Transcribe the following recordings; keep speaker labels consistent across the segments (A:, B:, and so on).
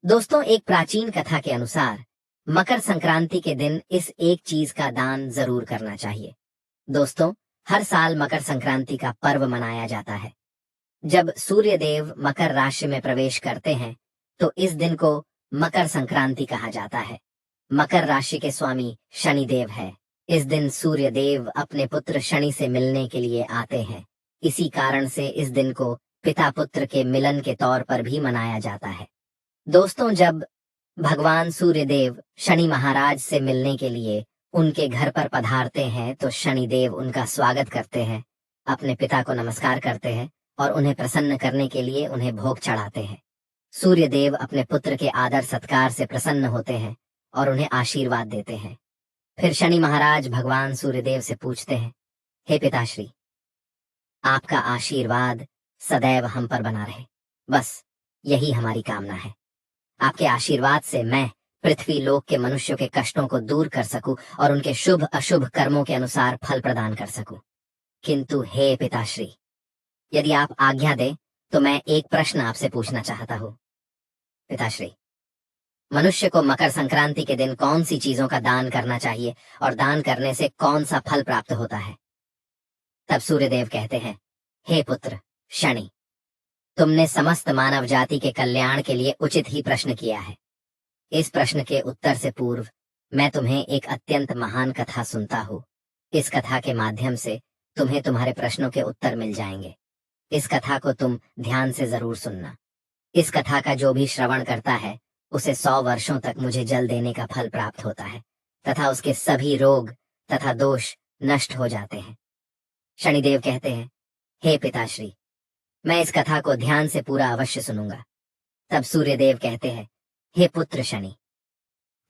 A: दोस्तों, एक प्राचीन कथा के अनुसार मकर संक्रांति के दिन इस एक चीज का दान जरूर करना चाहिए। दोस्तों, हर साल मकर संक्रांति का पर्व मनाया जाता है। जब सूर्य देव मकर राशि में प्रवेश करते हैं तो इस दिन को मकर संक्रांति कहा जाता है। मकर राशि के स्वामी शनि देव है। इस दिन सूर्य देव अपने पुत्र शनि से मिलने के लिए आते हैं। इसी कारण से इस दिन को पिता पुत्र के मिलन के तौर पर भी मनाया जाता है। दोस्तों, जब भगवान सूर्य देव शनि महाराज से मिलने के लिए उनके घर पर पधारते हैं तो शनि देव उनका स्वागत करते हैं, अपने पिता को नमस्कार करते हैं और उन्हें प्रसन्न करने के लिए उन्हें भोग चढ़ाते हैं। सूर्य देव अपने पुत्र के आदर सत्कार से प्रसन्न होते हैं और उन्हें आशीर्वाद देते हैं। फिर शनि महाराज भगवान सूर्यदेव से पूछते हैं, हे पिताश्री, आपका आशीर्वाद सदैव हम पर बना रहे, बस यही हमारी कामना है। आपके आशीर्वाद से मैं पृथ्वी लोक के मनुष्यों के कष्टों को दूर कर सकूं और उनके शुभ अशुभ कर्मों के अनुसार फल प्रदान कर सकूं। किंतु हे पिताश्री, यदि आप आज्ञा दें तो मैं एक प्रश्न आपसे पूछना चाहता हूं। पिताश्री, मनुष्य को मकर संक्रांति के दिन कौन सी चीजों का दान करना चाहिए और दान करने से कौन सा फल प्राप्त होता है? तब सूर्यदेव कहते हैं, हे पुत्र शनि, तुमने समस्त मानव जाति के कल्याण के लिए उचित ही प्रश्न किया है। इस प्रश्न के उत्तर से पूर्व मैं तुम्हें एक अत्यंत महान कथा सुनता हूँ। इस कथा के माध्यम से तुम्हें तुम्हारे प्रश्नों के उत्तर मिल जाएंगे। इस कथा को तुम ध्यान से जरूर सुनना। इस कथा का जो भी श्रवण करता है उसे 100 वर्षों तक मुझे जल देने का फल प्राप्त होता है तथा उसके सभी रोग तथा दोष नष्ट हो जाते हैं। शनिदेव कहते हैं, हे पिताश्री, मैं इस कथा को ध्यान से पूरा अवश्य सुनूंगा। तब सूर्यदेव कहते हैं, हे पुत्र शनि,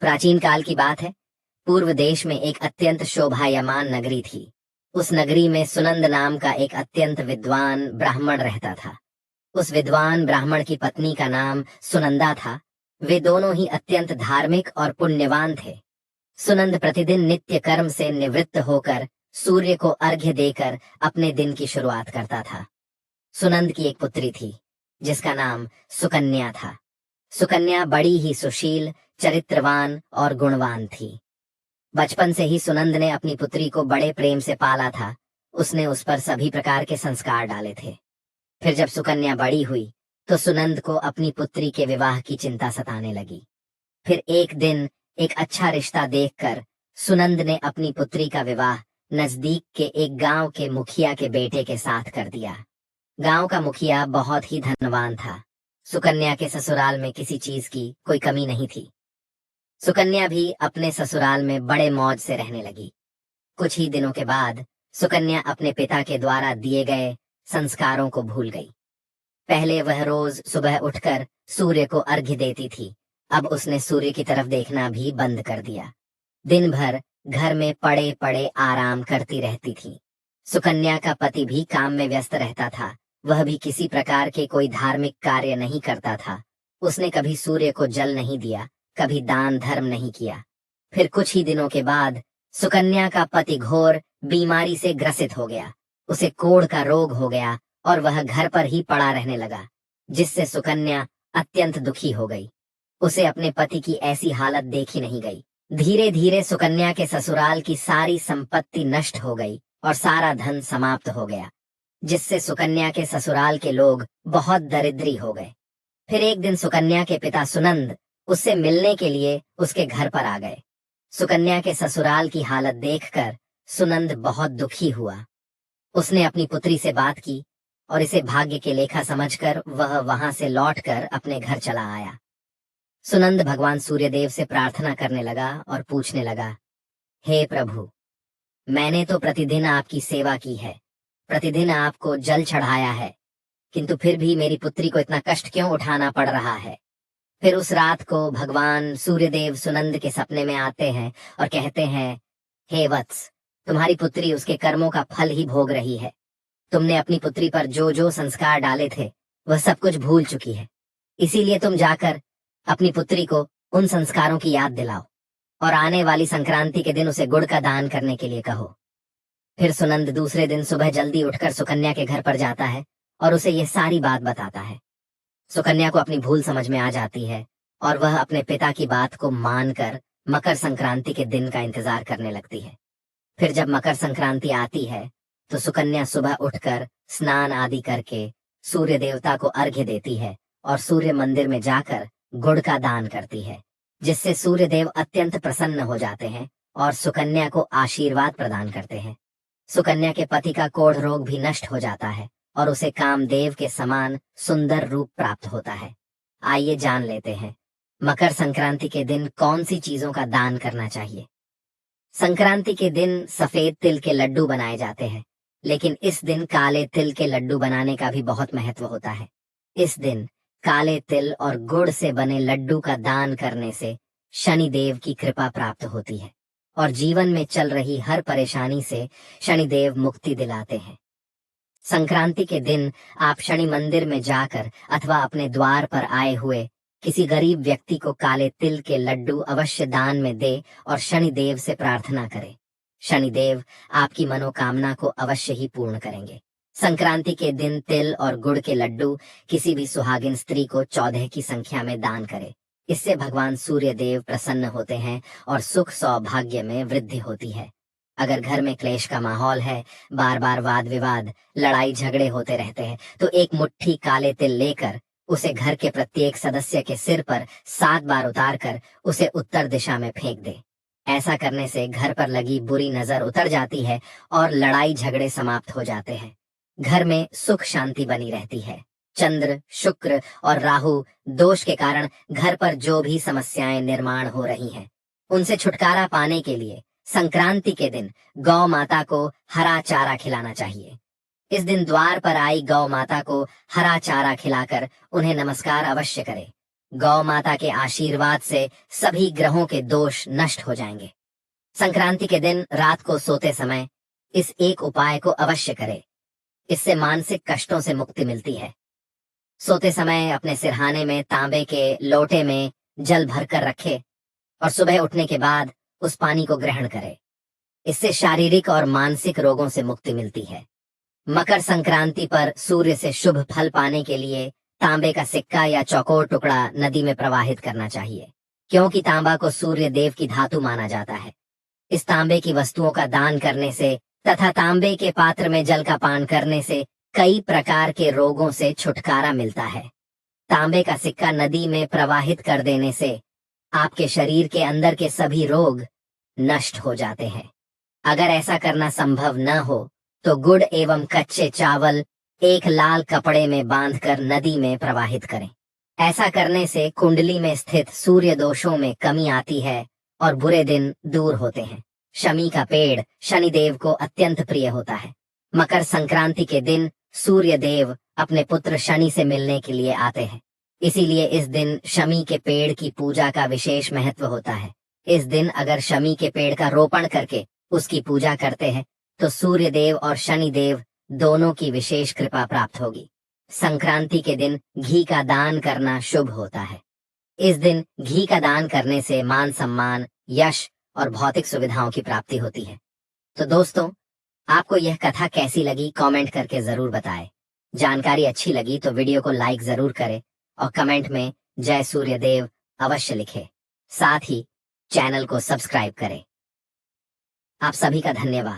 A: प्राचीन काल की बात है। पूर्व देश में एक अत्यंत शोभायमान नगरी थी। उस नगरी में सुनंद नाम का एक अत्यंत विद्वान ब्राह्मण रहता था। उस विद्वान ब्राह्मण की पत्नी का नाम सुनंदा था। वे दोनों ही अत्यंत धार्मिक और पुण्यवान थे। सुनंद प्रतिदिन नित्य कर्म से निवृत्त होकर सूर्य को अर्घ्य देकर अपने दिन की शुरुआत करता था। सुनंद की एक पुत्री थी जिसका नाम सुकन्या था। सुकन्या बड़ी ही सुशील, चरित्रवान और गुणवान थी। बचपन से ही सुनंद ने अपनी पुत्री को बड़े प्रेम से पाला था। उसने उस पर सभी प्रकार के संस्कार डाले थे। फिर जब सुकन्या बड़ी हुई तो सुनंद को अपनी पुत्री के विवाह की चिंता सताने लगी। फिर एक दिन एक अच्छा रिश्ता देखकर सुनंद ने अपनी पुत्री का विवाह नजदीक के एक गांव के मुखिया के बेटे के साथ कर दिया। गांव का मुखिया बहुत ही धनवान था। सुकन्या के ससुराल में किसी चीज की कोई कमी नहीं थी। सुकन्या भी अपने ससुराल में बड़े मौज से रहने लगी। कुछ ही दिनों के बाद सुकन्या अपने पिता के द्वारा दिए गए संस्कारों को भूल गई। पहले वह रोज सुबह उठकर सूर्य को अर्घ्य देती थी। अब उसने सूर्य की तरफ देखना भी बंद कर दिया। दिन भर घर में पड़े पड़े आराम करती रहती थी। सुकन्या का पति भी काम में व्यस्त रहता था। वह भी किसी प्रकार के कोई धार्मिक कार्य नहीं करता था। उसने कभी सूर्य को जल नहीं दिया, कभी दान धर्म नहीं किया। फिर कुछ ही दिनों के बाद सुकन्या का पति घोर बीमारी से ग्रसित हो गया। उसे कोढ़ का रोग हो गया और वह घर पर ही पड़ा रहने लगा, जिससे सुकन्या अत्यंत दुखी हो गई। उसे अपने पति की ऐसी हालत देखी नहीं गई। धीरे धीरे सुकन्या के ससुराल की सारी संपत्ति नष्ट हो गई और सारा धन समाप्त हो गया, जिससे सुकन्या के ससुराल के लोग बहुत दरिद्री हो गए। फिर एक दिन सुकन्या के पिता सुनंद उससे मिलने के लिए उसके घर पर आ गए। सुकन्या के ससुराल की हालत देखकर सुनंद बहुत दुखी हुआ। उसने अपनी पुत्री से बात की और इसे भाग्य के लेखा समझकर वह वहां से लौटकर अपने घर चला आया। सुनंद भगवान सूर्यदेव से प्रार्थना करने लगा और पूछने लगा, हे प्रभु, मैंने तो प्रतिदिन आपकी सेवा की है, प्रतिदिन आपको जल चढ़ाया है, किंतु फिर भी मेरी पुत्री को इतना कष्ट क्यों उठाना पड़ रहा है? फिर उस रात को भगवान सूर्यदेव सुनंद के सपने में आते हैं और कहते हैं, हे वत्स, तुम्हारी पुत्री उसके कर्मों का फल ही भोग रही है। तुमने अपनी पुत्री पर जो जो संस्कार डाले थे वह सब कुछ भूल चुकी है। इसीलिए तुम जाकर अपनी पुत्री को उन संस्कारों की याद दिलाओ और आने वाली संक्रांति के दिन उसे गुड़ का दान करने के लिए कहो। फिर सुनंद दूसरे दिन सुबह जल्दी उठकर सुकन्या के घर पर जाता है और उसे ये सारी बात बताता है। सुकन्या को अपनी भूल समझ में आ जाती है और वह अपने पिता की बात को मानकर मकर संक्रांति के दिन का इंतजार करने लगती है। फिर जब मकर संक्रांति आती है तो सुकन्या सुबह उठकर स्नान आदि करके सूर्य देवता को अर्घ्य देती है और सूर्य मंदिर में जाकर गुड़ का दान करती है, जिससे सूर्य देव अत्यंत प्रसन्न हो जाते हैं और सुकन्या को आशीर्वाद प्रदान करते हैं। सुकन्या के पति का कोढ़ रोग भी नष्ट हो जाता है और उसे कामदेव के समान सुंदर रूप प्राप्त होता है। आइए जान लेते हैं मकर संक्रांति के दिन कौन सी चीजों का दान करना चाहिए। संक्रांति के दिन सफेद तिल के लड्डू बनाए जाते हैं, लेकिन इस दिन काले तिल के लड्डू बनाने का भी बहुत महत्व होता है। इस दिन काले तिल और गुड़ से बने लड्डू का दान करने से शनिदेव की कृपा प्राप्त होती है और जीवन में चल रही हर परेशानी से शनिदेव मुक्ति दिलाते हैं। संक्रांति के दिन आप शनि मंदिर में जाकर अथवा अपने द्वार पर आए हुए किसी गरीब व्यक्ति को काले तिल के लड्डू अवश्य दान में दे और शनिदेव से प्रार्थना करें। शनिदेव आपकी मनोकामना को अवश्य ही पूर्ण करेंगे। संक्रांति के दिन तिल और गुड़ के लड्डू किसी भी सुहागिन स्त्री को 14 की संख्या में दान करें। इससे भगवान सूर्य देव प्रसन्न होते हैं और सुख सौभाग्य में वृद्धि होती है। अगर घर में क्लेश का माहौल है, बार बार वाद विवाद, लड़ाई झगड़े होते रहते हैं, तो एक मुट्ठी काले तिल लेकर उसे घर के प्रत्येक सदस्य के सिर पर 7 बार उतारकर उसे उत्तर दिशा में फेंक दे। ऐसा करने से घर पर लगी बुरी नजर उतर जाती है और लड़ाई झगड़े समाप्त हो जाते हैं। घर में सुख शांति बनी रहती है। चंद्र, शुक्र और राहु दोष के कारण घर पर जो भी समस्याएं निर्माण हो रही हैं, उनसे छुटकारा पाने के लिए संक्रांति के दिन गौ माता को हरा चारा खिलाना चाहिए। इस दिन द्वार पर आई गौ माता को हरा चारा खिलाकर उन्हें नमस्कार अवश्य करें। गौ माता के आशीर्वाद से सभी ग्रहों के दोष नष्ट हो जाएंगे। संक्रांति के दिन रात को सोते समय इस एक उपाय को अवश्य करें। इससे मानसिक कष्टों से मुक्ति मिलती है। सोते समय अपने सिरहाने में तांबे के लोटे में जल भरकर रखे और सुबह उठने के बाद उस पानी को ग्रहण करें। इससे शारीरिक और मानसिक रोगों से मुक्ति मिलती है। मकर संक्रांति पर सूर्य से शुभ फल पाने के लिए तांबे का सिक्का या चौकोर टुकड़ा नदी में प्रवाहित करना चाहिए, क्योंकि तांबा को सूर्य देव की धातु माना जाता है। इस तांबे की वस्तुओं का दान करने से तथा तांबे के पात्र में जल का पान करने से कई प्रकार के रोगों से छुटकारा मिलता है। तांबे का सिक्का नदी में प्रवाहित कर देने से आपके शरीर के अंदर के सभी रोग नष्ट हो जाते हैं। अगर ऐसा करना संभव न हो तो गुड़ एवं कच्चे चावल एक लाल कपड़े में बांधकर नदी में प्रवाहित करें। ऐसा करने से कुंडली में स्थित सूर्य दोषों में कमी आती है और बुरे दिन दूर होते हैं। शमी का पेड़ शनिदेव को अत्यंत प्रिय होता है। मकर संक्रांति के दिन सूर्य देव अपने पुत्र शनि से मिलने के लिए आते हैं, इसीलिए इस दिन शमी के पेड़ की पूजा का विशेष महत्व होता है। इस दिन अगर शमी के पेड़ का रोपण करके उसकी पूजा करते हैं तो सूर्य देव और शनि देव दोनों की विशेष कृपा प्राप्त होगी। संक्रांति के दिन घी का दान करना शुभ होता है। इस दिन घी का दान करने से मान सम्मान, यश और भौतिक सुविधाओं की प्राप्ति होती है। तो दोस्तों, आपको यह कथा कैसी लगी कमेंट करके जरूर बताएं। जानकारी अच्छी लगी तो वीडियो को लाइक जरूर करें और कमेंट में जय सूर्यदेव अवश्य लिखें। साथ ही चैनल को सब्सक्राइब करें। आप सभी का धन्यवाद।